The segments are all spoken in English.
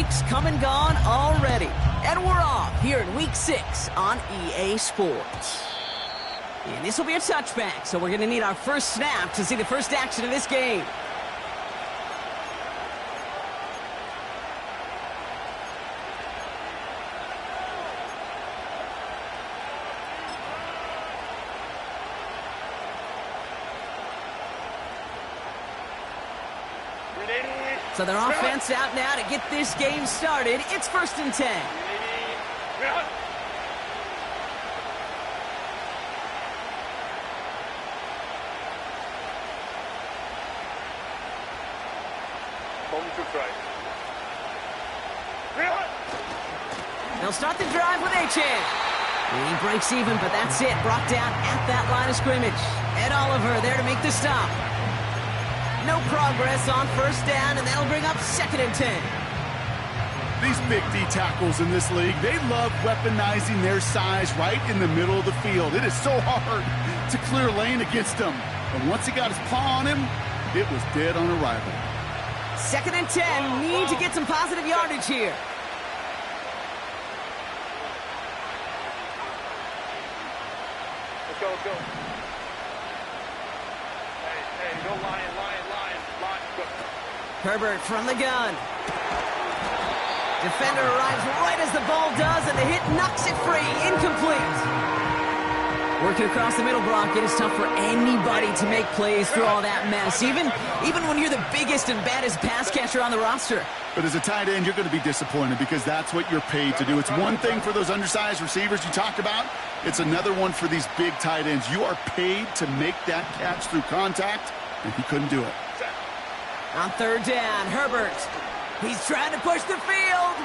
weeks come and gone already. And we're off here in Week 6 on EA Sports. And this will be a touchback, so we're going to need our first snap to see the first action of this game. So their offense out now to get this game started. It's 1st and 10. They'll start the drive with Achane. He breaks even, but that's it. Brought down at that line of scrimmage. Ed Oliver there to make the stop. No progress on 1st down, and that'll bring up 2nd and 10. These big D tackles in this league, they love weaponizing their size right in the middle of the field. It is so hard to clear lane against them. But once he got his paw on him, it was dead on arrival. 2nd and 10, need to get some positive yardage here. Let's go, let's go. Hey, go Lion. Go. Herbert from the gun. Defender arrives right as the ball does, and the hit knocks it free. Incomplete. Working across the middle, Brock. It is tough for anybody to make plays through all that mess, even when you're the biggest and baddest pass catcher on the roster. But as a tight end, you're going to be disappointed because that's what you're paid to do. It's one thing for those undersized receivers you talked about. It's another one for these big tight ends. You are paid to make that catch through contact, and he couldn't do it. On 3rd down, Herbert. He's trying to push the field.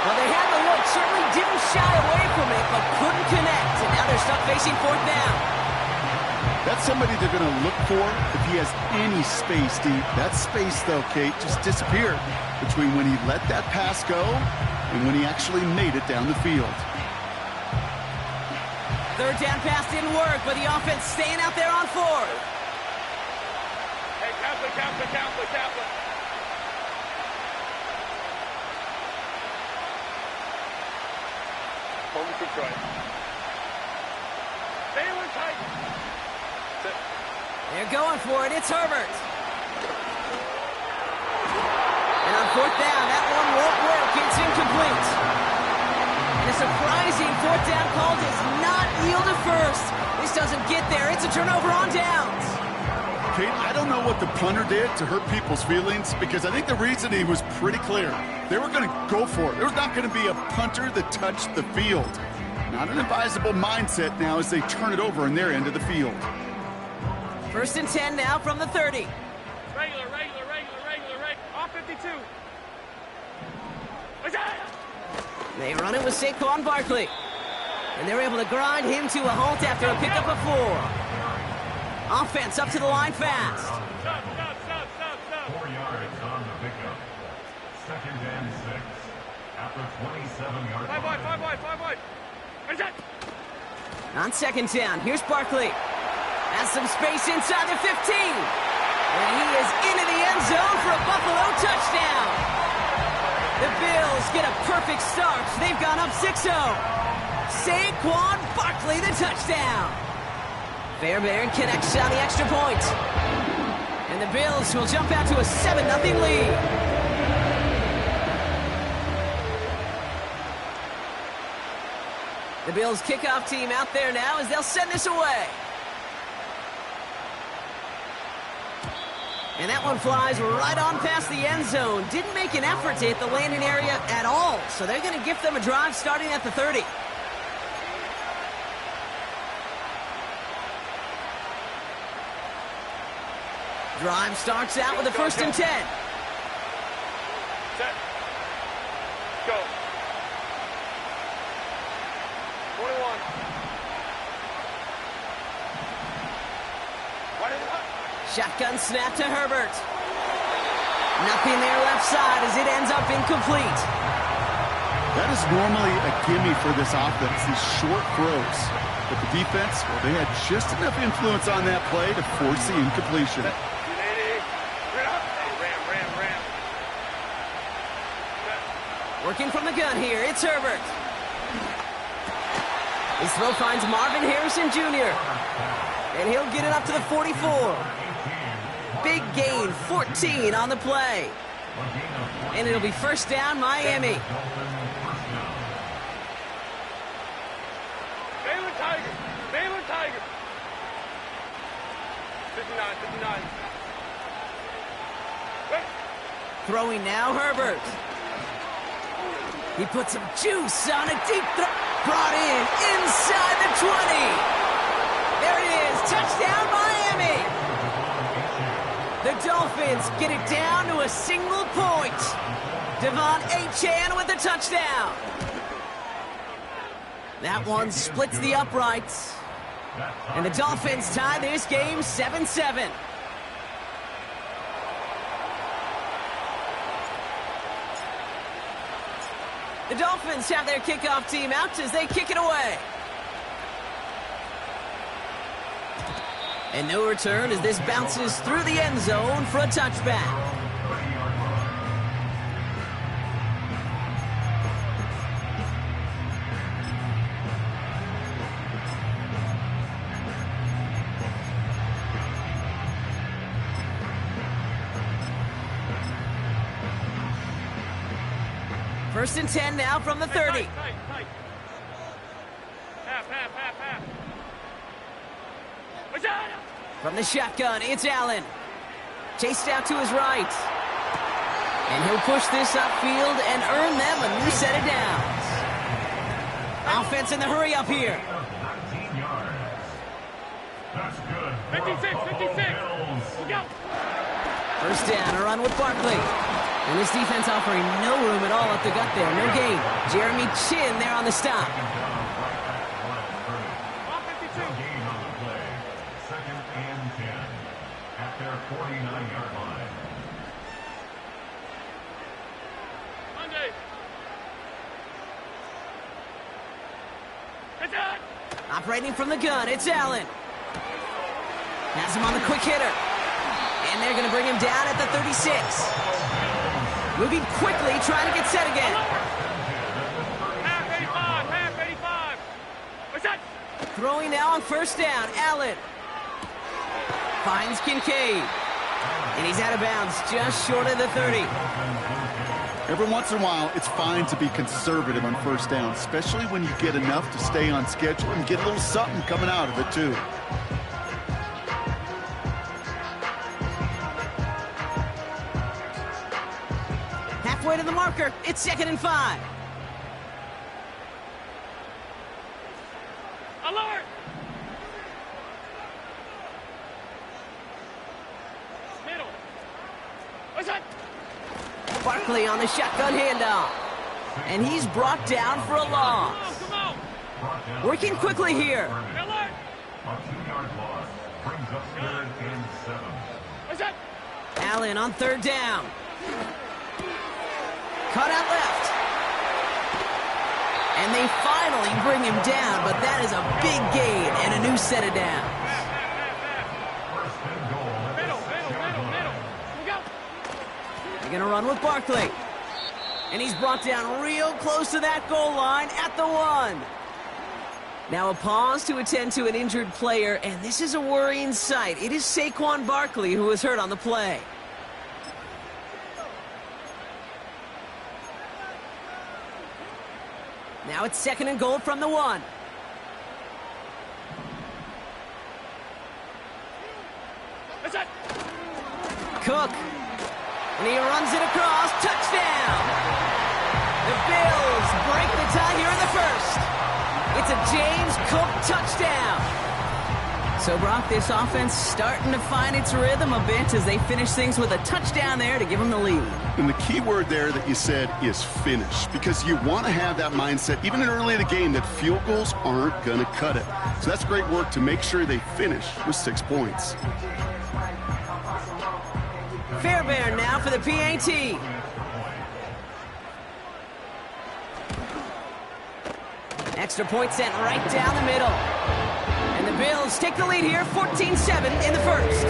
Well, they had the look, certainly didn't shy away from it, but couldn't connect. And now they're stuck facing 4th down. That's somebody they're going to look for if he has any space deep. That space, though, Kate, just disappeared between when he let that pass go and when he actually made it down the field. 3rd down pass didn't work, but the offense staying out there on 4th. Hey, Kaplan. Hold the quick drive. Taylor tight. They're going for it. It's Herbert. And on 4th down, that one won't work. It's incomplete. And a surprising 4th down call does not yield a first. This doesn't get there. It's a turnover on downs. Kate, I don't know what the punter did to hurt people's feelings because I think the reasoning was pretty clear. They were going to go for it. There was not going to be a punter that touched the field. Not an advisable mindset now as they turn it over in their end of the field. 1st and 10 now from the 30. Regular. Off 52. They run it with Saquon Barkley. And they're able to grind him to a halt after a pickup of 4. Offense up to the line fast. Stop. 4 yards on the pickup. 2nd and 6. After 27 yards. 5 wide. On 2nd down, here's Barkley. Has some space inside the 15. And he is into the end zone for a Buffalo touchdown. The Bills get a perfect start. They've gone up 6-0. Saquon Barkley, the touchdown. Fairbairn connects on the extra point. And the Bills will jump out to a 7-0 lead. The Bills kickoff team out there now as they'll send this away. And that one flies right on past the end zone. Didn't make an effort to hit the landing area at all. So they're going to gift them a drive starting at the 30. Drive starts out with a 1st and 10. Set. Go. 21. Shotgun snap to Herbert. Nothing there left side as it ends up incomplete. That is normally a gimme for this offense, these short throws. But the defense, well, they had just enough influence on that play to force the incompletion. Ram. Working from the gun here, it's Herbert. His throw finds Marvin Harrison Jr. And he'll get it up to the 44. Big gain, 14 on the play. And it'll be first down, Miami. Baylor Tigers. Baylor Tigers. 59, 59. Wait. Throwing now, Herbert. He puts some juice on a deep throw. Brought in inside the 20. There it is. Touchdown, Miami. The Dolphins get it down to a single point. Devon Achane with the touchdown. That one splits the uprights. And the Dolphins tie this game 7-7. The Dolphins have their kickoff team out as they kick it away. And no return as this bounces through the end zone for a touchback. First and 10 now from the 30. Tight. Half. What's that? From the shotgun, it's Allen. Chased out to his right. And he'll push this upfield and earn them a new set of downs. Offense in the hurry up here. 19 yards. That's good. 56. Look out. First down, a run with Barkley. And this defense offering no room at all up the gut there. No gain. Jeremy Chin there on the stop. All 52. Gain on the play. Second and 10 at their 49-yard line. Monday. It's out. Operating from the gun, it's Allen. Has him on the quick hitter. And they're going to bring him down at the 36. Moving quickly, trying to get set again. Half 85. What's that? Throwing now on first down, Allen. Finds Kincaid. And he's out of bounds, just short of the 30. Every once in a while, it's fine to be conservative on first down, especially when you get enough to stay on schedule and get a little something coming out of it, too. Halfway to the marker, it's 2nd and 5. Alert. Middle. What's that? Barkley on the shotgun handoff. And he's brought down for a loss. Come on. Working quickly here. Alert. A 2-yard loss brings up 3rd and 7. What's that? Allen on third down. Cut out left. And they finally bring him down, but that is a big gain and a new set of downs. First and goal at the 6-yard line. Look out. They're going to run with Barkley. And he's brought down real close to that goal line at the 1. Now a pause to attend to an injured player, and this is a worrying sight. It is Saquon Barkley who was hurt on the play. Now it's 2nd and goal from the 1. What's that? Cook. And he runs it across. Touchdown! The Bills break the tie here in the first. It's a James Cook touchdown. So, Brock, this offense starting to find its rhythm a bit as they finish things with a touchdown there to give them the lead. And the key word there that you said is finish, because you want to have that mindset, even early in the game, that field goals aren't going to cut it. So that's great work to make sure they finish with 6 points. Fairbairn now for the PAT. Extra point sent right down the middle. And the Bills take the lead here, 14-7 in the first.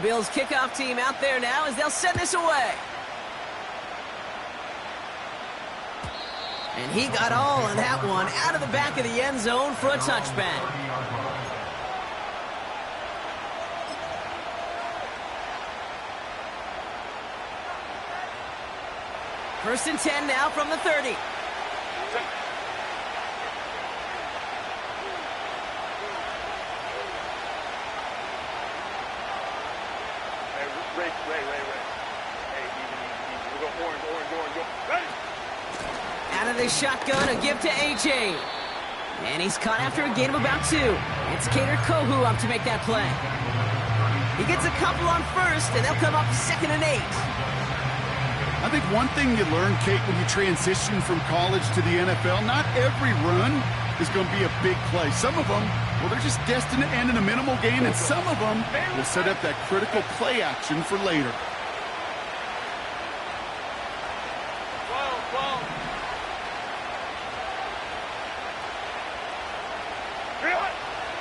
Bills kickoff team out there now as they'll send this away. And he got all of that one out of the back of the end zone for a touchback. First and 10 now from the 30. Hey, Ray. Hey, easy. We'll go orange, go. Ready? Out of the shotgun, a give to A.J. And he's caught after a gain of about 2. It's Kader Kohou up to make that play. He gets a couple on first, and they'll come up 2nd and 8. I think one thing you learn, Kate, when you transition from college to the NFL, not every run is going to be a big play. Some of them, well, they're just destined to end in a minimal gain, and some of them will set up that critical play action for later.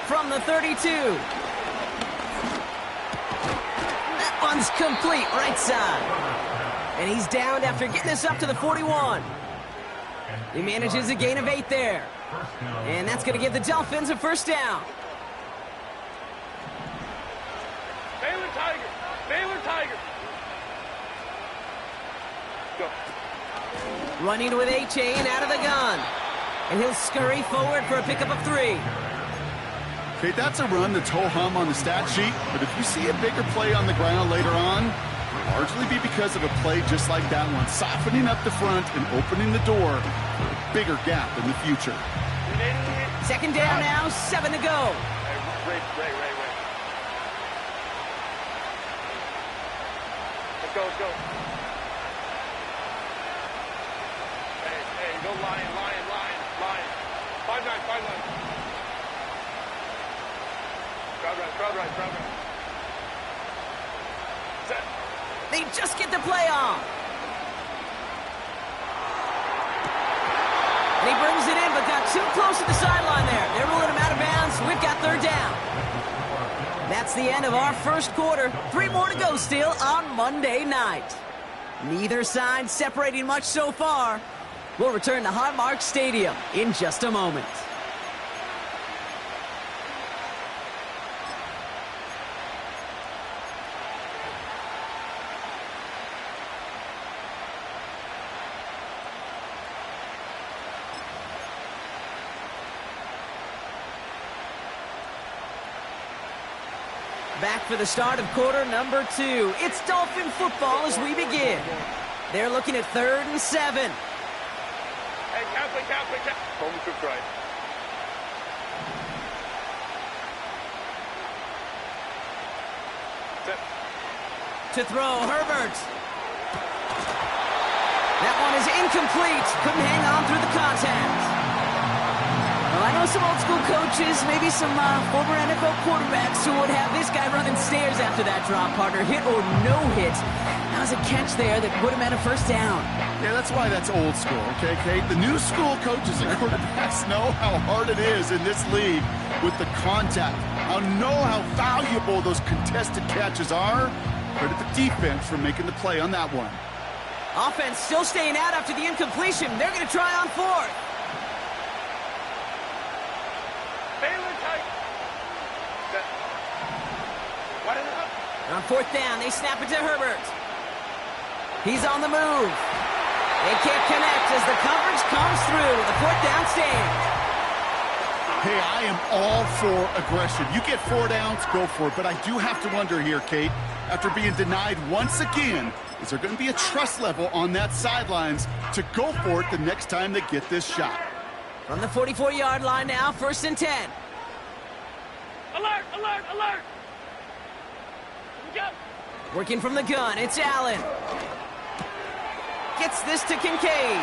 From the 32. That one's complete, right side. And he's downed after getting this up to the 41. He manages a gain of 8 there. And that's going to give the Dolphins a first down. Baylor Tiger. Go. Running with A-Chain out of the gun. And he'll scurry forward for a pickup of 3. Okay, that's a run that's ho-hum on the stat sheet, but if you see a bigger play on the ground later on, it'll largely be because of a play just like that one, softening up the front and opening the door for a bigger gap in the future. Second down now, 7 to go. Ray. Let's go. Hey, go Lion. 5-9. Crowd right. Set. They just get the play on. And he brings it in, but got too close to the sideline there. They're ruling him out of bounds. We've got 3rd down. That's the end of our first quarter. 3 more to go still on Monday night. Neither side separating much so far. We'll return to Highmark Stadium in just a moment. Back for the start of quarter number 2. It's Dolphin football as we begin. They're looking at 3rd and 7. Hey, Catholic. Home cooked right. Set. To throw, Herbert. That one is incomplete. Couldn't hang on through the contact. Well, I know some old school coaches, maybe some former NFL quarterbacks who would have this guy running stairs after that drop, partner. Hit or no hit. That was a catch there that would have meant a first down. Yeah, that's why that's old school, okay, Kate? The new school coaches and quarterbacks know how hard it is in this league with the contact. Know how valuable those contested catches are. Credit the defense for making the play on that one. Offense still staying out after the incompletion. They're going to try on 4th. Baylor tight. Set. What is it up? On 4th down, they snap it to Herbert. He's on the move. They can't connect as the coverage comes through. The 4th down stand. Hey, I am all for aggression. You get 4 downs, go for it. But I do have to wonder here, Kate, after being denied once again, is there going to be a trust level on that sidelines to go for it the next time they get this shot? From the 44-yard line now, 1st and 10. Alert! We go! Working from the gun, it's Allen. Gets this to Kincaid.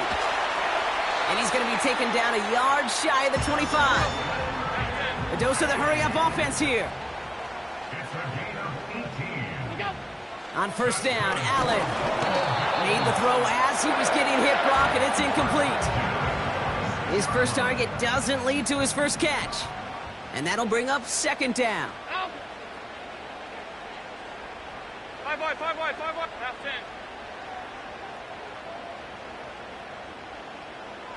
And he's going to be taken down a yard shy of the 25. A dose of the hurry-up offense here. On 1st down, Allen made the throw as he was getting hit, Brock, and it's incomplete. His first target doesn't lead to his first catch. And that'll bring up 2nd down. Five wide. Half 10.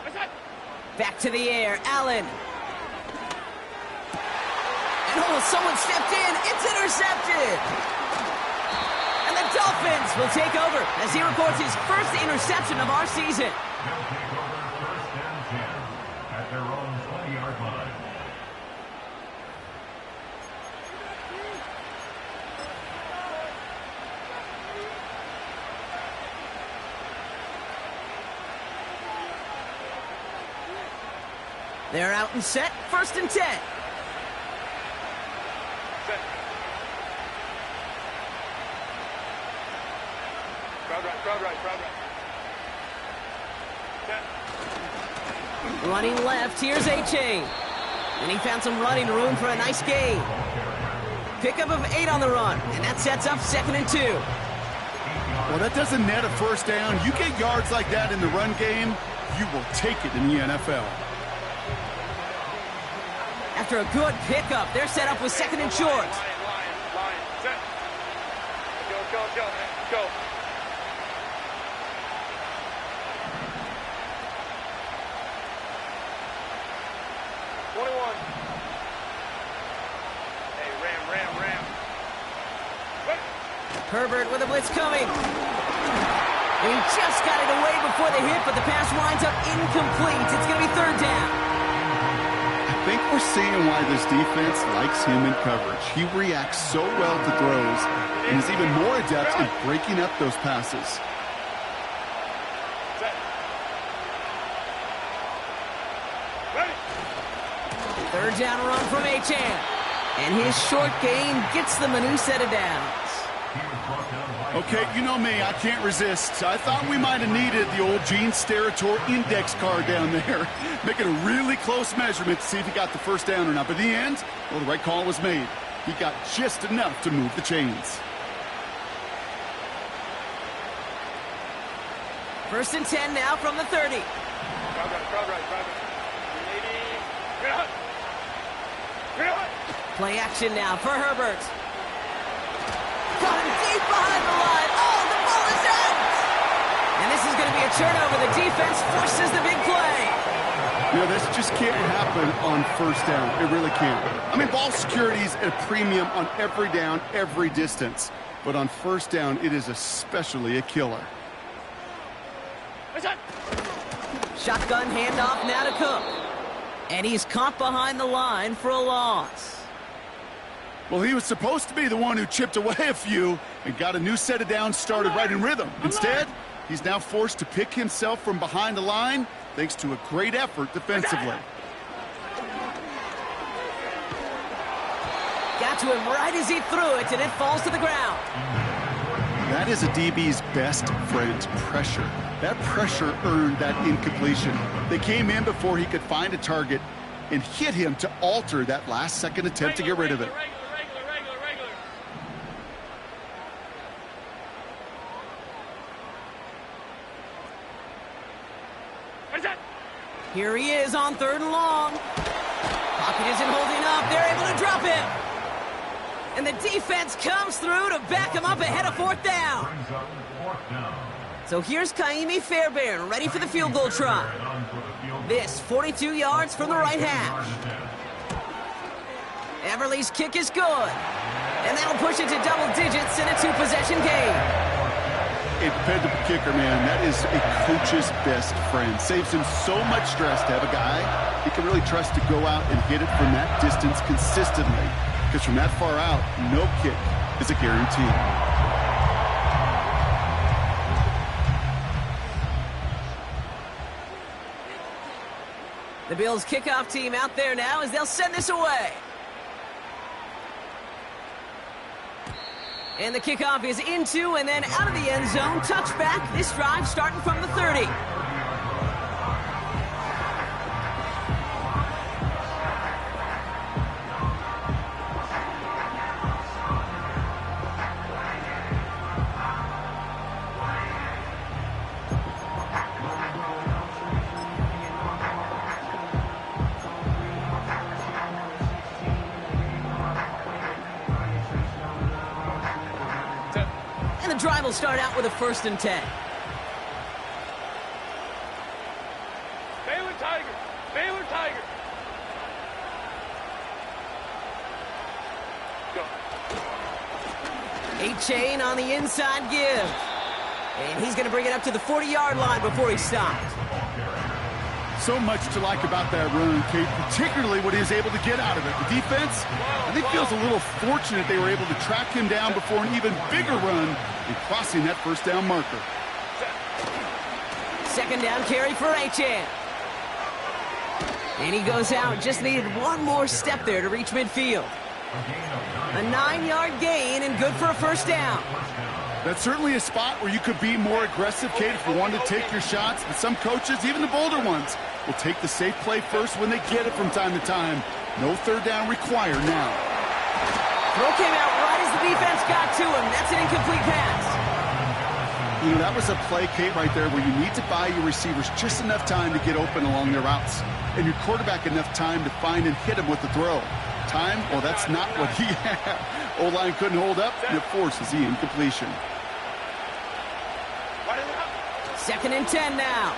What's that? Back to the air, Allen. And oh, someone stepped in. It's intercepted. And the Dolphins will take over as he records his first interception of our season. They'll take over first and 10 at their own 20-yard line. They're out and set, first and 10. Set. Crowd right. Set. Running left, here's A-Chain. And he found some running room for a nice gain. Pickup of 8 on the run, and that sets up second and 2. Well, that doesn't net a first down. You get yards like that in the run game, you will take it in the NFL. After a good pickup, they're set up with second and short. Line. Set. Go. 21. Hey, ram. What? Herbert with a blitz coming. And he just got it away before the hit, but the pass winds up incomplete. It's going to be third down. I think we're seeing why this defense likes him in coverage. He reacts so well to throws and is even more adept in breaking up those passes. Set. Ready. Third down run from Achane. And his short gain gets them a new set of downs. Okay, you know me, I can't resist. I thought we might have needed the old Gene Steratore index card down there. Making a really close measurement to see if he got the first down or not. But in the end, well, the right call was made. He got just enough to move the chains. First and 10 now from the 30. Crowd right. 380. Play action now for Herbert. Got him deep behind the line. Oh, the ball is out! And this is going to be a turnover. The defense forces the big play. You know, this just can't happen on first down. It really can't. I mean, ball security's at a premium on every down, every distance. But on first down, it is especially a killer. What's that? Shotgun handoff now to Cook. And he's caught behind the line for a loss. Well, he was supposed to be the one who chipped away a few and got a new set of downs started right in rhythm. Instead, he's now forced to pick himself from behind the line thanks to a great effort defensively. Got to him right as he threw it, and it falls to the ground. That is a DB's best friend, pressure. That pressure earned that incompletion. They came in before he could find a target and hit him to alter that last-second attempt to get rid of it. Regular. What's that? Here he is on third and long. Pocket isn't holding up. They're able to drop him. And the defense comes through to back him up ahead of fourth down. So here's Kaimi Fairbairn, ready for the field goal try. This 42 yards from the right hash. Everly's kick is good. And that'll push it to double digits in a two-possession game. A dependable kicker, man. That is a coach's best friend. Saves him so much stress to have a guy he can really trust to go out and hit it from that distance consistently. Because from that far out, no kick is a guarantee. The Bills kickoff team out there now as they'll send this away. And the kickoff is into and then out of the end zone. Touchback. This drive starting from the 30. drive will start out with a 1st and 10. Baylor Tiger. Baylor Tiger. Go. A-Chain on the inside give. And he's going to bring it up to the 40-yard line before he stops. So much to like about that run, Kate, particularly what he was able to get out of it. The defense, I think, feels a little fortunate they were able to track him down before an even bigger run and crossing that 1st down marker. 2nd down carry for A-Chain. And he goes out, just needed one more step there to reach midfield. A 9-yard gain and good for a 1st down. That's certainly a spot where you could be more aggressive, Kate, if you wanted to take your shots. But some coaches, even the bolder ones, will take the safe play first when they get it from time to time. No 3rd down required now. Throw came out right as the defense got to him. That's an incomplete pass. You know, that was a play, Kate, right there where you need to buy your receivers just enough time to get open along their routes. And your quarterback enough time to find and hit him with the throw. Time? Well, that's not what he had. O-line couldn't hold up, and it forces the incompletion. 2nd and 10 now.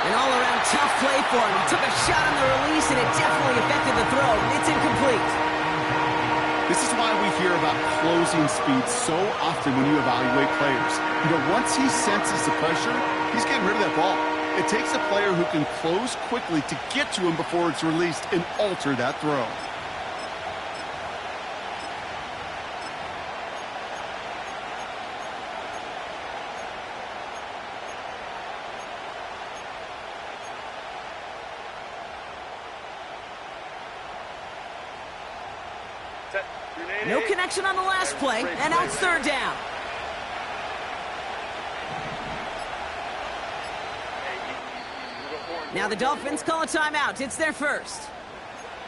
An all-around tough play for him. He took a shot on the release, and it definitely affected the throw. It's incomplete. This is why we hear about closing speed so often when you evaluate players. You know, once he senses the pressure, he's getting rid of that ball. It takes a player who can close quickly to get to him before it's released and alter that throw. No connection on the last play, and now it's 3rd down. Now the Dolphins call a timeout. It's their 1st.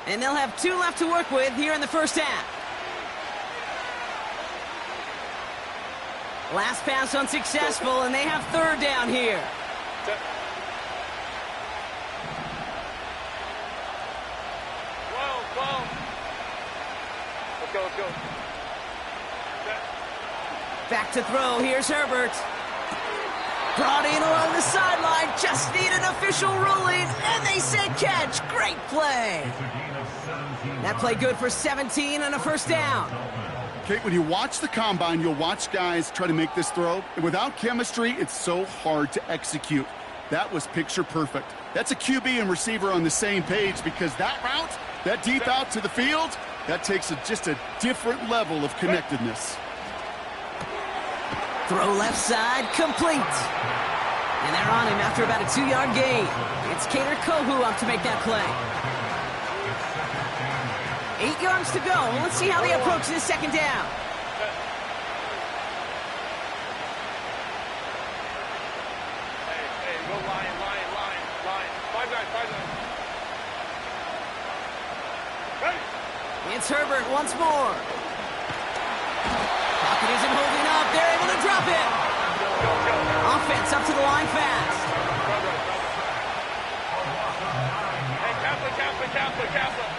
And they'll have 2 left to work with here in the 1st half. Last pass unsuccessful, and they have 3rd down here. Let's go. Back to throw. Here's Herbert. Brought in along the sideline. Just need an official ruling, and they say catch. Great play. That play good for 17 and a 1st down. Kate, when you watch the combine, you'll watch guys try to make this throw. And without chemistry, it's so hard to execute. That was picture perfect. That's a QB and receiver on the same page because that route, that deep out to the field, that takes just a different level of connectedness. Throw left side, complete. And they're on him after about a 2-yard gain. It's Kader Kohou up to make that play. 8 yards to go. Let's see how they approach this 2nd down. Hey, go line. 5 guys. Ready? It's Herbert once more. Pocket isn't holding up. They're able to drop it. Go. Offense up to the line fast. Hey, Kaplan.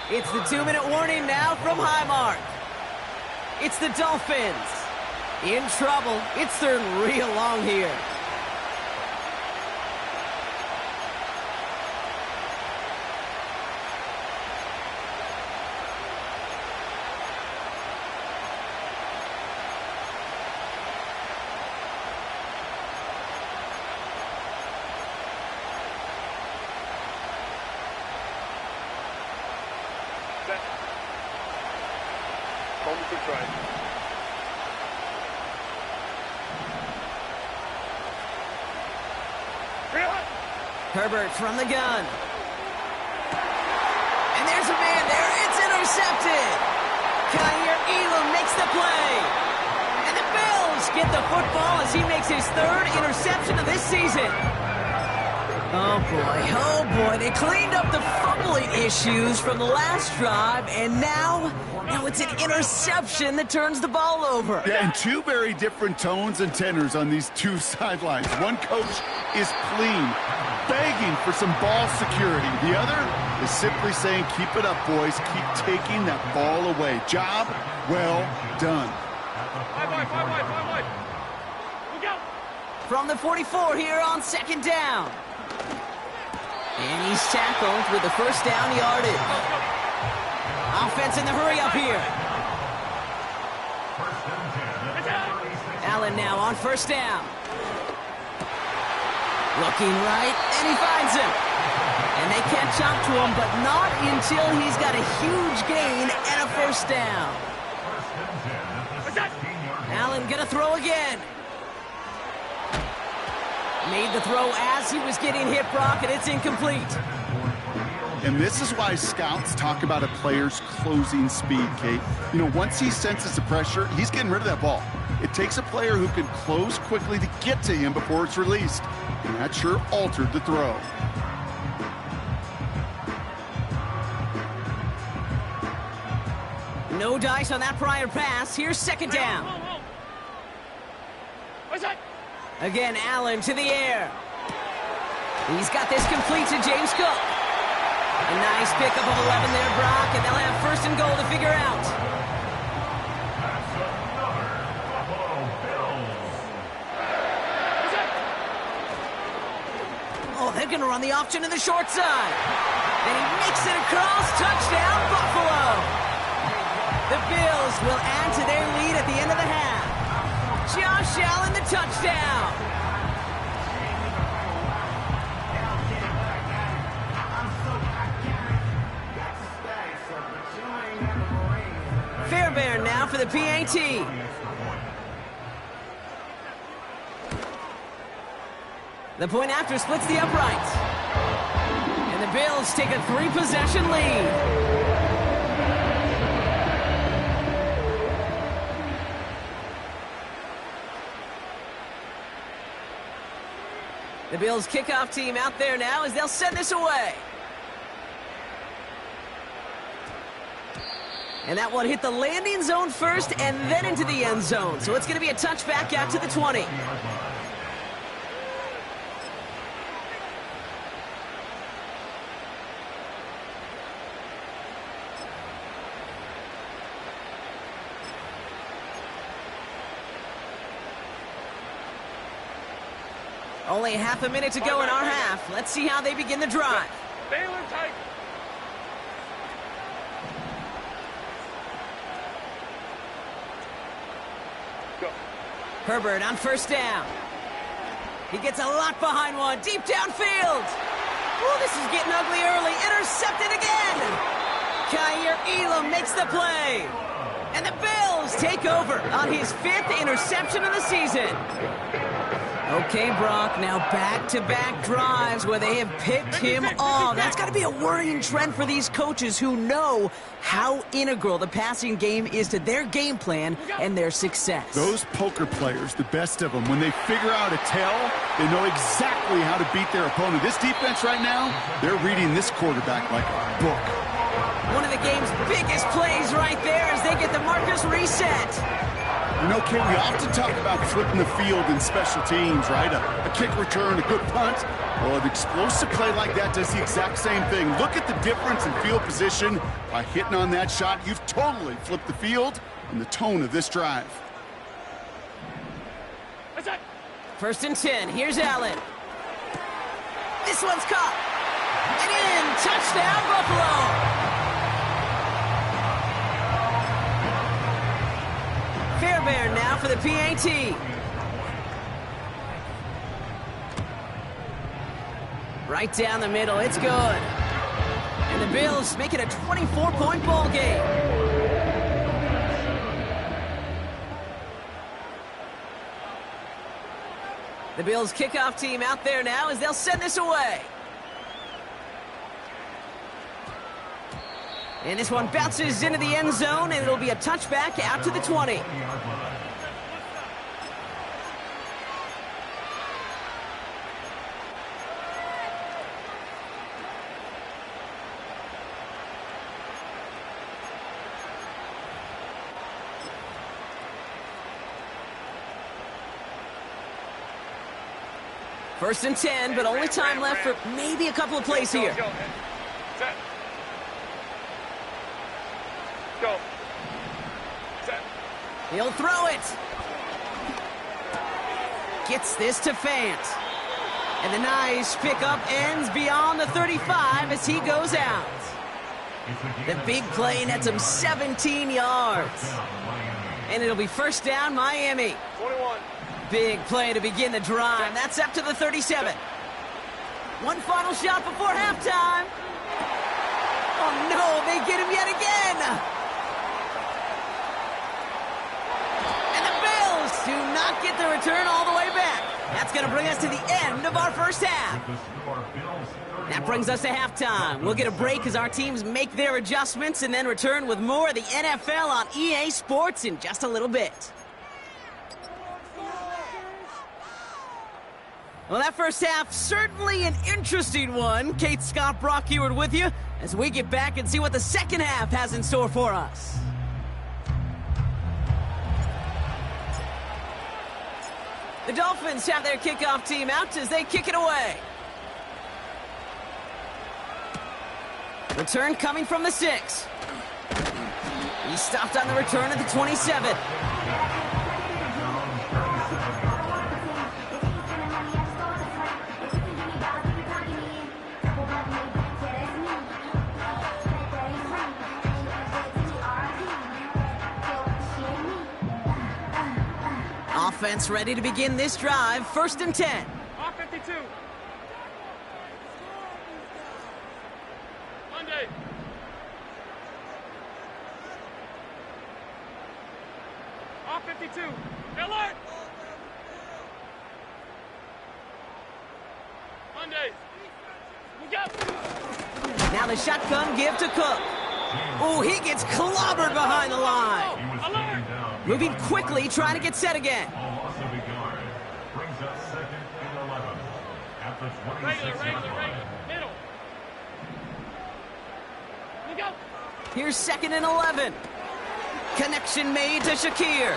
It's the 2-minute warning now from Highmark. It's the Dolphins. In trouble. It's 3rd and real long here. Herbert from the gun. And there's a man there. It's intercepted. Kaiir Elam makes the play. And the Bills get the football as he makes his 3rd interception of this season. Oh boy, they cleaned up the fumbling issues from the last drive, and now it's an interception that turns the ball over. Yeah, and two very different tones and tenors on these two sidelines. One coach is clean, begging for some ball security. The other is simply saying, keep it up, boys. Keep taking that ball away. Job well done. 5 wide, 5 wide, 5 wide. Look out. From the 44 here on second down. And he's tackled with the first down yardage. Offense in the hurry up here. Allen now on first down. Looking right, and he finds him. And they catch up to him, but not until he's got a huge gain and a first down. Allen gonna throw again. Made the throw as he was getting hit, Brock, and it's incomplete. And this is why scouts talk about a player's closing speed, Kate. You know, once he senses the pressure, he's getting rid of that ball. It takes a player who can close quickly to get to him before it's released. And that sure altered the throw. No dice on that prior pass. Here's second down. What's that? Again, Allen to the air. He's got this complete to James Cook. A nice pickup of 11 there, Brock, and they'll have first and goal to figure out. Oh, they're going to run the option to the short side. And he makes it across. Touchdown, Buffalo. The Bills will add to their lead at the end of the half. Josh Allen, the touchdown. Fairbairn now for the PAT. The point after splits the uprights. And the Bills take a 3-possession lead. The Bills kickoff team out there now as they'll send this away. And that one hit the landing zone first and then into the end zone. So it's going to be a touchback out to the 20. Only half a minute to go in our half. Let's see how they begin the drive. Baylor tight. Go. Herbert on first down. He gets a lot behind one, deep downfield. Oh, this is getting ugly early. Intercepted again. Kaiir Elam makes the play. And the Bills take over on his 5th interception of the season. Okay, Brock, now back-to-back drives where they have picked him off. That's got to be a worrying trend for these coaches who know how integral the passing game is to their game plan and their success. Those poker players, the best of them, when they figure out a tell, they know exactly how to beat their opponent. This defense right now, they're reading this quarterback like a book. One of the game's biggest plays right there as they get the Marcus reset. You know, Kate, we often talk about flipping the field in special teams, right? A kick return, a good punt. Well, an explosive play like that does the exact same thing. Look at the difference in field position. By hitting on that shot, you've totally flipped the field and the tone of this drive. What's that? First and 10. Here's Allen. This one's caught. And in. Touchdown, Buffalo. Fairbairn now for the PAT. Right down the middle, it's good. And the Bills make it a 24-point ball game. The Bills kickoff team out there now as they'll send this away. And this one bounces into the end zone, and it'll be a touchback out to the 20. First and 10, but only time left for maybe a couple of plays here. Go. Set. Go. Set. He'll throw it. Gets this to Fant. And the nice pickup ends beyond the 35 as he goes out. The big play nets him 17 yards. And it'll be first down, Miami. 21. Big play to begin the drive. That's up to the 37. One final shot before halftime. Oh, no, they get him yet again. And the Bills do not get the return all the way back. That's going to bring us to the end of our first half. That brings us to halftime. We'll get a break as our teams make their adjustments and then return with more of the NFL on EA Sports in just a little bit. Well, that first half, certainly an interesting one. Kate, Scott, Brock Ewart with you as we get back and see what the second half has in store for us. The Dolphins have their kickoff team out as they kick it away. Return coming from the 6. He stopped on the return at the 27. Offense ready to begin this drive. First and 10. Off 52. Monday. Off 52. Alert. Monday. We go. Now the shotgun give to Cook. Oh, he gets clobbered behind the line. Alert. Moving quickly, trying to get set again. Brings up second and 11 at the 26-yard line. Middle. We go. Here's second and 11. Connection made to Shakir.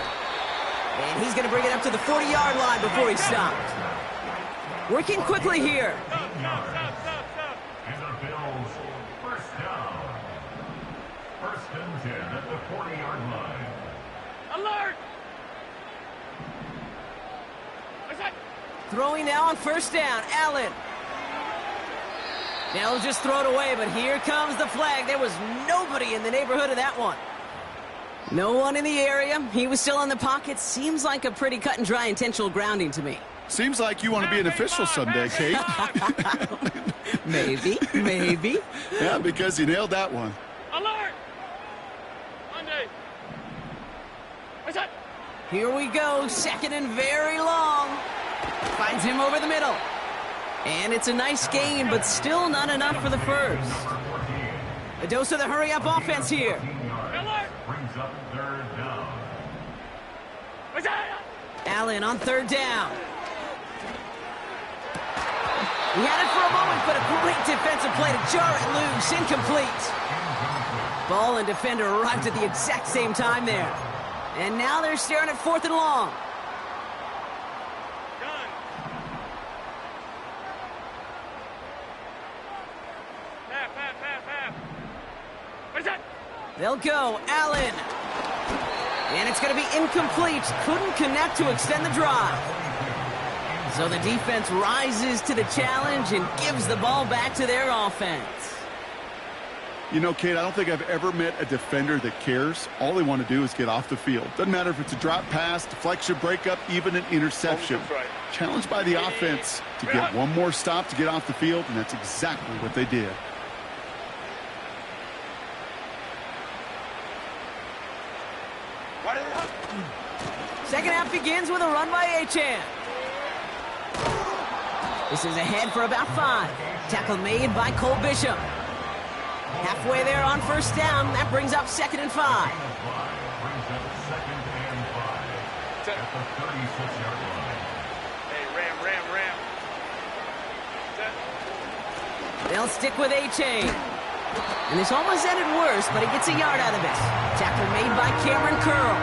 And he's going to bring it up to the 40-yard line before he stopped. Working quickly here. Stop. And the Bills first down. First and 10 at the 40-yard line. Alert. Throwing now on first down, Allen. Now he'll just throw it away, but here comes the flag. There was nobody in the neighborhood of that one. No one in the area. He was still in the pocket. Seems like a pretty cut and dry intentional grounding to me. Seems like you want to be an official someday, Kate. Maybe. Yeah, because you nailed that one. Alert. Monday. Here we go, second and very long. Finds him over the middle. And it's a nice game, but still not enough for the first. A dose of the hurry-up offense here. Brings up third down. Allen on third down. He had it for a moment, but a great defensive play to jar it loose. Incomplete. Ball and defender arrived at the exact same time there. And now they're staring at fourth and long. They'll go, Allen. And it's going to be incomplete. Couldn't connect to extend the drive. So the defense rises to the challenge and gives the ball back to their offense. You know, Kate, I don't think I've ever met a defender that cares. All they want to do is get off the field. Doesn't matter if it's a drop pass, deflection, breakup, even an interception. Challenged by the offense to get one more stop to get off the field, and that's exactly what they did. Second half begins with a run by Achane. This is ahead for about 5. Tackle made by Cole Bishop. Halfway there on first down. That brings up second and 5. Brings up second and 5 at the 36-yard line. Hey, ram. They'll stick with Achane. And this almost ended worse, but he gets a yard out of it. Tackle made by Cameron Curl.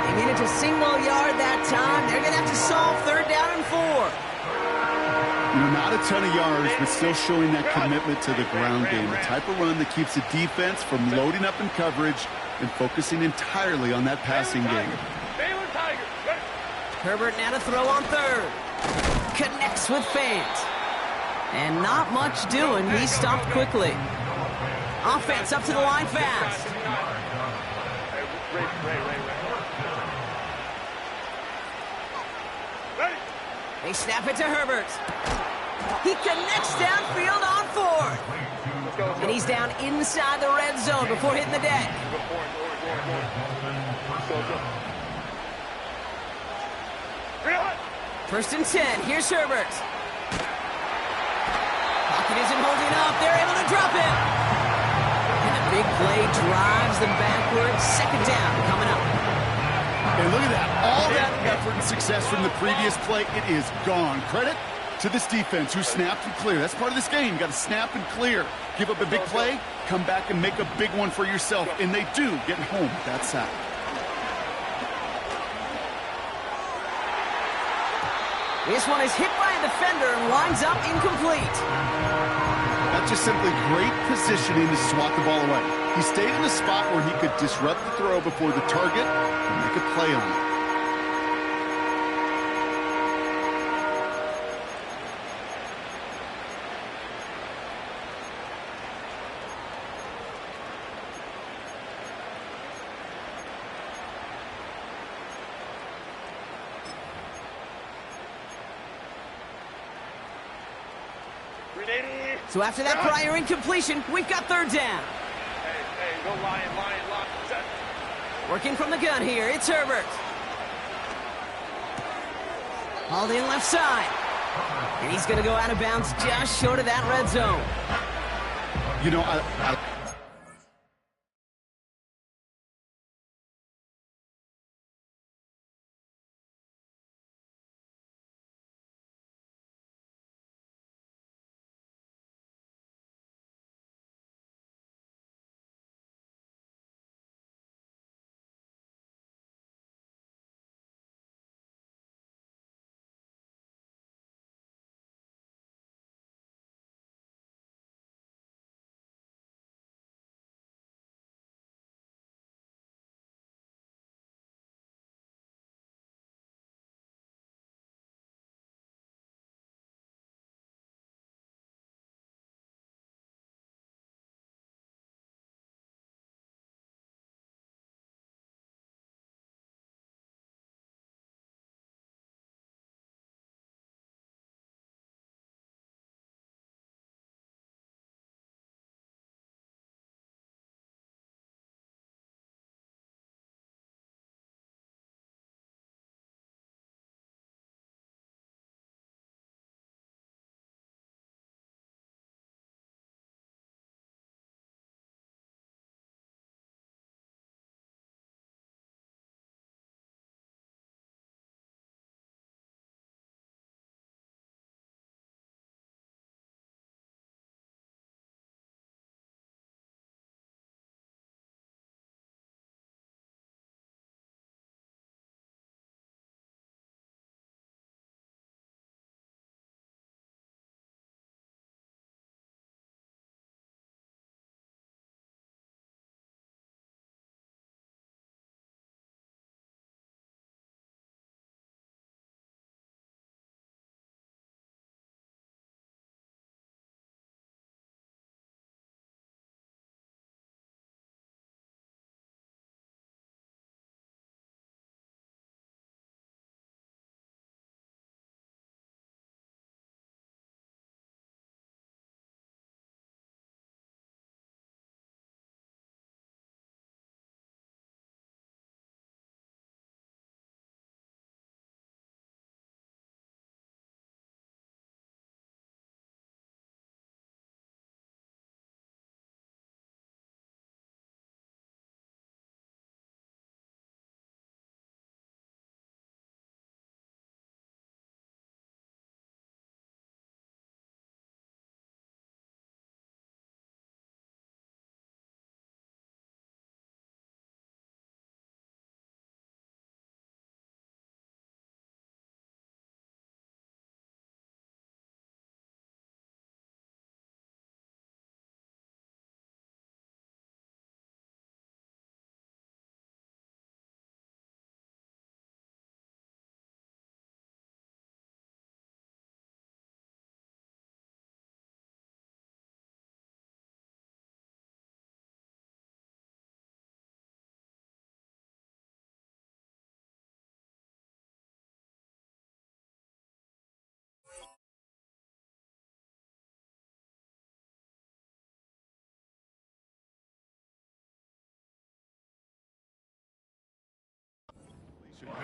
They made it to single yard that time. They're going to have to solve third down and 4. You know, not a ton of yards, but still showing that commitment to the ground game. The type of run that keeps the defense from loading up in coverage and focusing entirely on that passing game. Herbert now to throw on third. Connects with Fant. And not much doing. He stopped quickly. Offense up to the line fast. They snap it to Herbert. He connects downfield on fourth. And he's down inside the red zone before hitting the deck. First and 10. Here's Herbert. Pocket isn't holding up. They're able to drop it. And the big play drives them backwards. Second down coming up. And look at that. All that effort and success from the previous play, it is gone. Credit to this defense who snapped and cleared. That's part of this game. You got to snap and clear. Give up a big play, come back and make a big one for yourself. And they do, getting home with that sack. This one is hit by a defender and winds up incomplete. That's just simply great positioning to swat the ball away. He stayed in a spot where he could disrupt the throw before the target and make a play on it. So after that prior incompletion, we've got third down. Hey, go Lion, lock, set. Working from the gun here, it's Herbert. Hauled in left side. And he's going to go out of bounds just short of that red zone. You know, I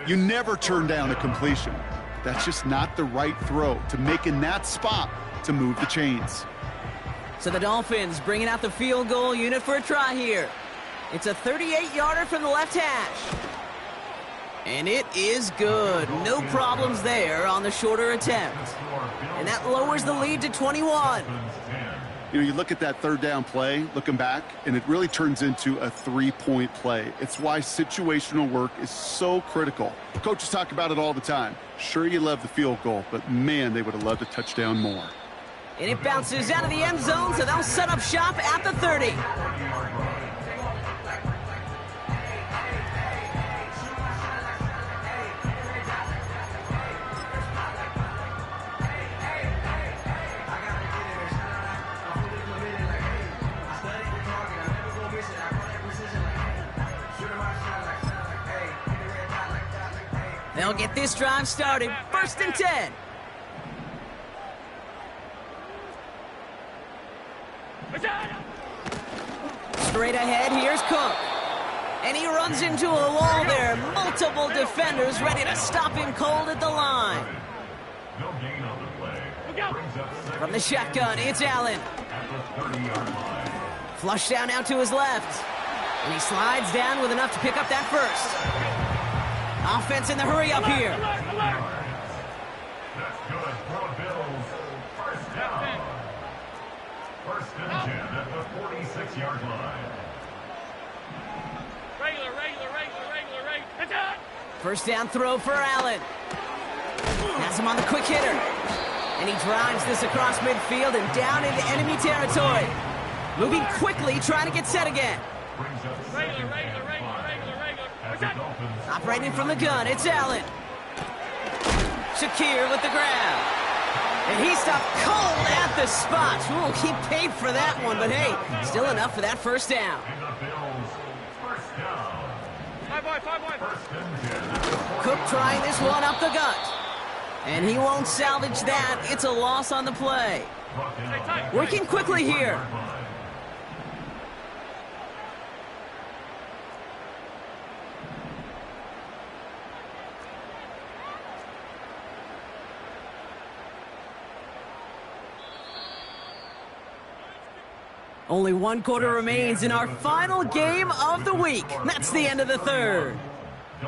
You never turn down a completion. That's just not the right throw to make in that spot to move the chains. So the Dolphins bringing out the field goal unit for a try here. It's a 38-yarder from the left hash. And it is good. No problems there on the shorter attempt. And that lowers the lead to 21. You know, you look at that third down play, looking back, and it really turns into a three-point play. It's why situational work is so critical. Coaches talk about it all the time. Sure, you love the field goal, but man, they would have loved a touchdown more. And it bounces out of the end zone, so they'll set up shop at the 30. They'll get this drive started. 1st and 10. Straight ahead, here's Cook. And he runs into a wall there. Multiple defenders ready to stop him cold at the line. No gain on the play. From the shotgun, it's Allen. Flush down out to his left. And he slides down with enough to pick up that first. Offense in the hurry up here. That's good for the Bills. First down. 1st and 10 at the 46-yard line. Regular. First down throw for Allen. Has him on the quick hitter. And he drives this across midfield and down into enemy territory. Moving quickly, trying to get set again. Regular. Operating from the gun, it's Allen. Shakir with the grab. And he stopped cold at the spot. Ooh, he paid for that one, but hey, still enough for that first down. And the Bills, first down. 5 wide. 1st and 10. Cook trying this one up the gut. And he won't salvage that. It's a loss on the play. Working quickly here. Only 1 quarter remains in our final game of the week. That's the end of the 3rd.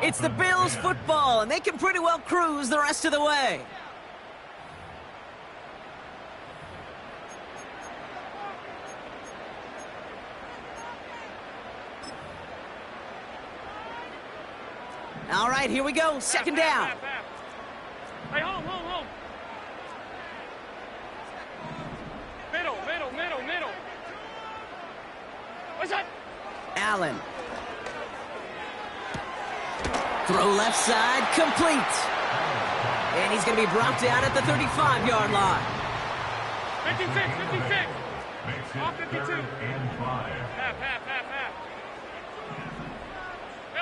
It's the Bills football, and they can pretty well cruise the rest of the way. All right, here we go. 2nd down. Hey, home. Middle. What's that? Allen. Throw left side, complete. And he's going to be brought down at the 35-yard line. 56. Off 52. 3rd and 5. Half.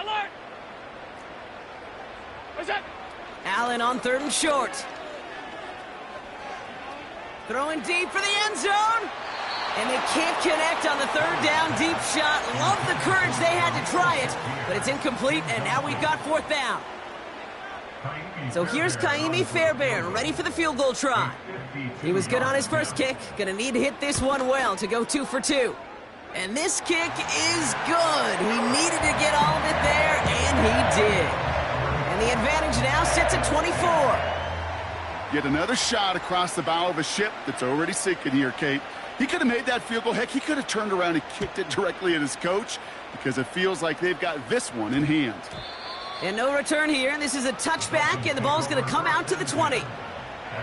Alert! What's that? Allen on 3rd and short. Throwing deep for the end zone. And they can't connect on the 3rd down deep shot. Love the courage they had to try it, but it's incomplete, and now we've got 4th down. So here's Kaimi Fairbairn, ready for the field goal try. He was good on his first kick. Gonna need to hit this one well to go 2 for 2. And this kick is good. He needed to get all of it there, and he did. And the advantage now sits at 24. Yet another shot across the bow of a ship that's already sinking here, Kate. He could have made that field goal. Heck, he could have turned around and kicked it directly at his coach because it feels like they've got this one in hand. And no return here, and this is a touchback, and the ball's going to come out to the 20. At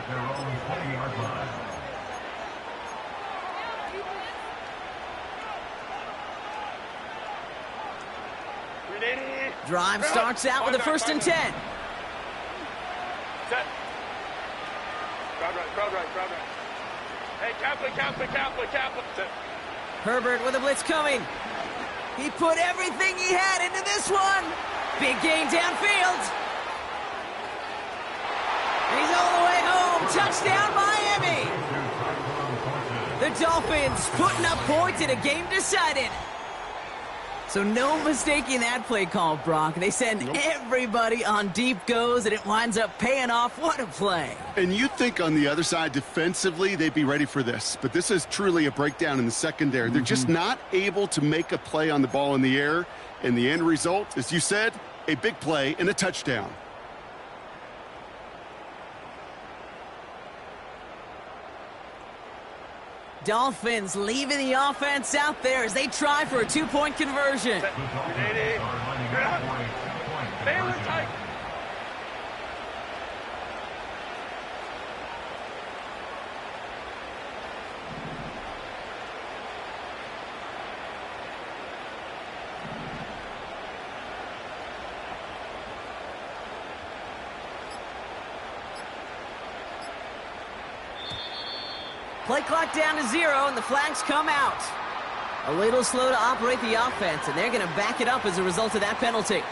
their own 20-yard line. Drive starts out with a 1st and 10. Set. Crowd right. Hey, Kaplan. Set. Herbert with a blitz coming. He put everything he had into this one. Big gain downfield. He's all the way home. Touchdown, Miami. The Dolphins putting up points in a game decided. So no mistaking that play call, Brock. They send everybody on deep goes, and it winds up paying off. What a play. And you think on the other side defensively they'd be ready for this. But this is truly a breakdown in the secondary. They're just not able to make a play on the ball in the air. And the end result, as you said, a big play and a touchdown. Dolphins leaving the offense out there as they try for a two-point conversion. Baylor tight. Play clock down to 0, and the flags come out. A little slow to operate the offense, and they're going to back it up as a result of that penalty.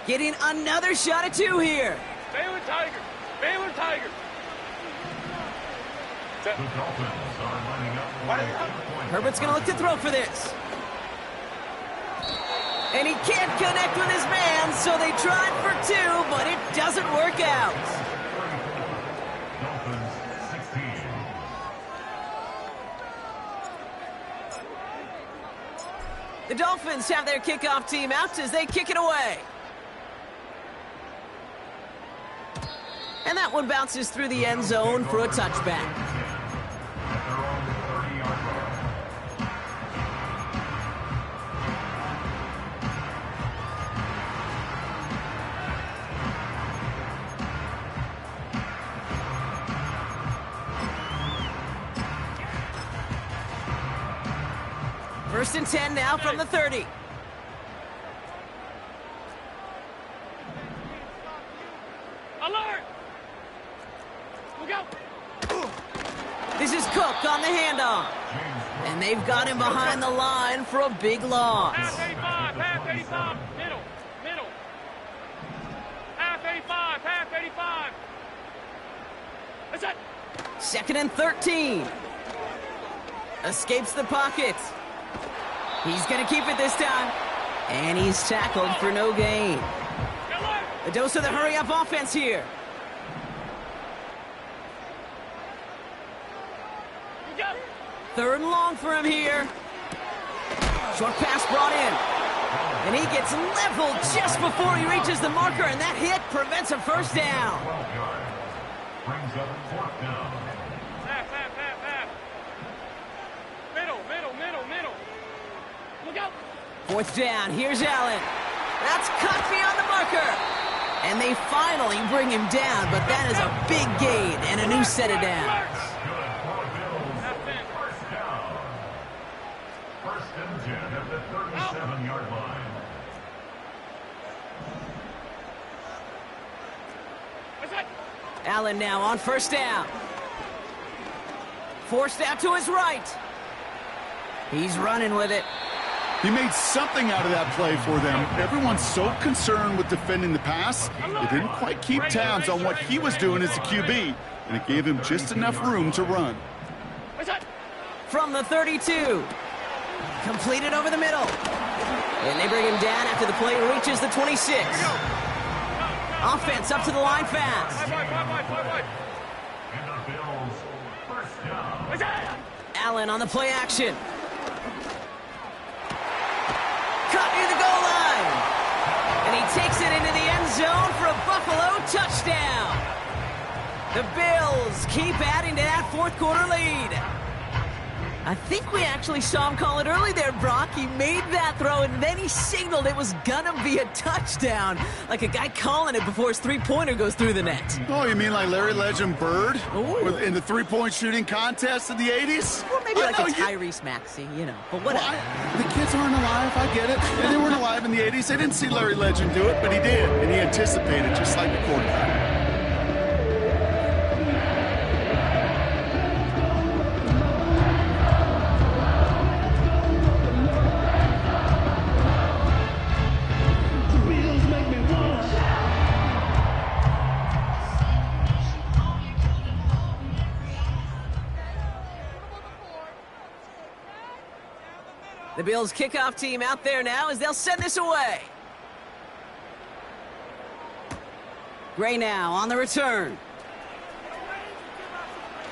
Getting another shot at 2 here. Baylor Tigers. Baylor Tigers. The Dolphins are lining up for a 2-point Herbert's going to look to throw for this. And he can't connect with his man, so they tried for 2, but it doesn't work out. Dolphins 16. The Dolphins have their kickoff team out as they kick it away. And that one bounces through the end zone for a touchback. At their own 30-yard line. First and 10 now from the 30. Alert! Look out! This is Cook on the handoff. And they've got him behind the line for a big loss. Half 85, half 85. Middle, middle. Half 85, half 85. That's it. Second and 13. Escapes the pocket. He's going to keep it this time. And he's tackled for no gain. Alert! A dose of the hurry-up offense here. Look out! Third and long for him here. Short pass brought in. And he gets leveled just before he reaches the marker, and that hit prevents a first down. 12 yards. Brings up 4th down. Half, half, half, half. Middle, middle, middle, middle. Look out! Fourth down, here's Allen. That's caught beyond the marker. And they finally bring him down, but that is a big gain and a new set of downs. Good for the Bills. Half 10. First down. First and 10 at the 37-yard line. That's it. Allen now on first down. Forced out to his right. He's running with it. He made something out of that play for them. Everyone's so concerned with defending the pass, they didn't quite keep tabs on what he was doing as a QB, and it gave him just enough room to run. That's it. From the 32. Completed over the middle. And they bring him down after the play reaches the 26. Offense up to the line fast. Five wide. And the Bills first down. That's it. Allen on the play action. Caught near the goal line. And he takes it into the end zone for a Buffalo touchdown. The Bills keep adding to that fourth quarter lead. I think we actually saw him call it early there, Brock. He made that throw, and then he signaled it was gonna be a touchdown. Like a guy calling it before his three-pointer goes through the net. Oh, you mean like Larry Legend Bird Ooh. in the three-point shooting contest in the 80s? Or maybe like I a know, Tyrese Maxey, you know. But whatever. The kids aren't alive, I get it. And they weren't alive in the 80s. They didn't see Larry Legend do it, but he did. And he anticipated, just like the quarterback. Bills kickoff team out there now as they'll send this away. Gray now on the return.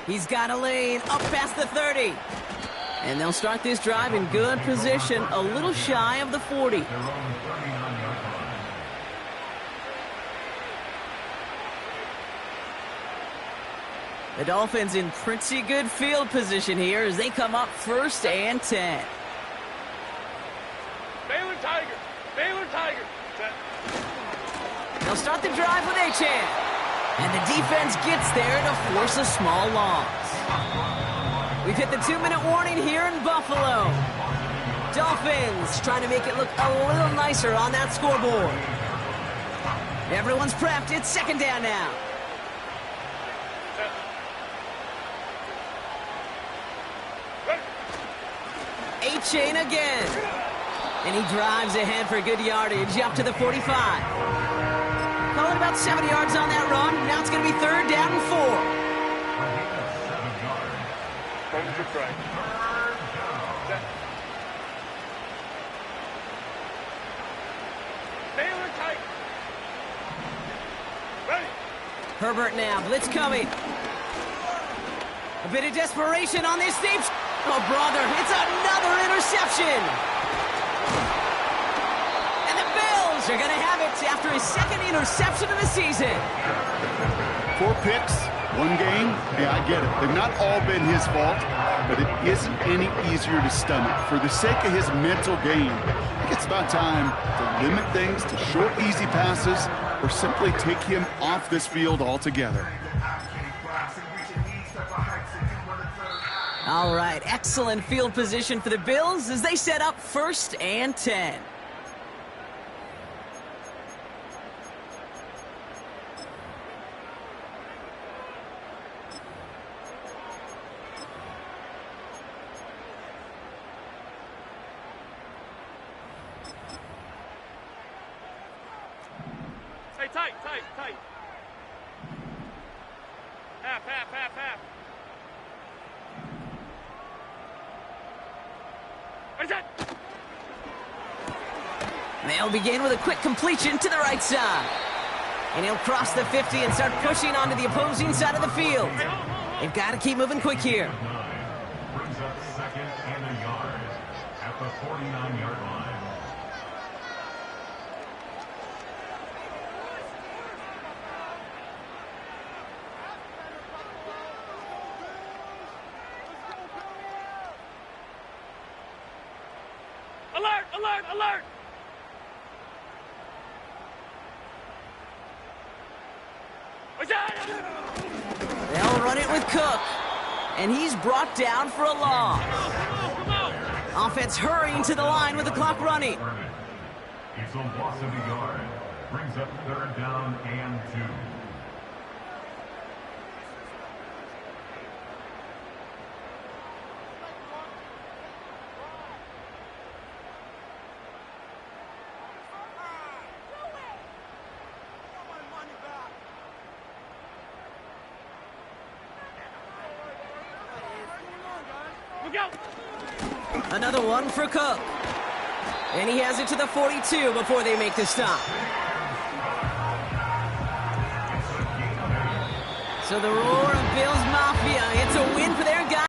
He's got a lane up past the 30. And they'll start this drive in good position, a little shy of the 40. Their own 39-yard line. The Dolphins in pretty good field position here as they come up 1st and 10. Baylor Tiger. Baylor Tiger. Set. They'll start the drive with Achane. And the defense gets there to force a small loss. We've hit the 2-minute warning here in Buffalo. Dolphins trying to make it look a little nicer on that scoreboard. Everyone's prepped. It's 2nd down now. Set. Ready. Achane again. And he drives ahead for good yardage up to the 45. Call it about 7 yards on that run. Now it's going to be 3rd down and 4. Hold your strike. Set. Baylor Tiger. Ready. Herbert now, blitz coming. A bit of desperation on this deep. Oh, brother, it's another interception. And the Bills are going to have it after his 2nd interception of the season. 4 picks, 1 game. Yeah, I get it. They've not all been his fault, but it isn't any easier to stomach. For the sake of his mental game, I think it's about time to limit things to short, easy passes or simply take him off this field altogether. All right, excellent field position for the Bills as they set up 1st and 10. Hey, tight. Half. Where's that? They'll begin with a quick completion to the right side. And he'll cross the 50 and start pushing onto the opposing side of the field. They've got to keep moving quick here. Brings up 2nd and a yard at the 49-yard line. Alert! What's that? They'll run it with Cook. And he's brought down for a loss. Come on! Offense hurrying to the line with the clock running. It's a loss of a yard. Brings up 3rd down and 2. Look out! Another one for Cook. And he has it to the 42 before they make the stop. So the roar of Bills Mafia, it's a win for their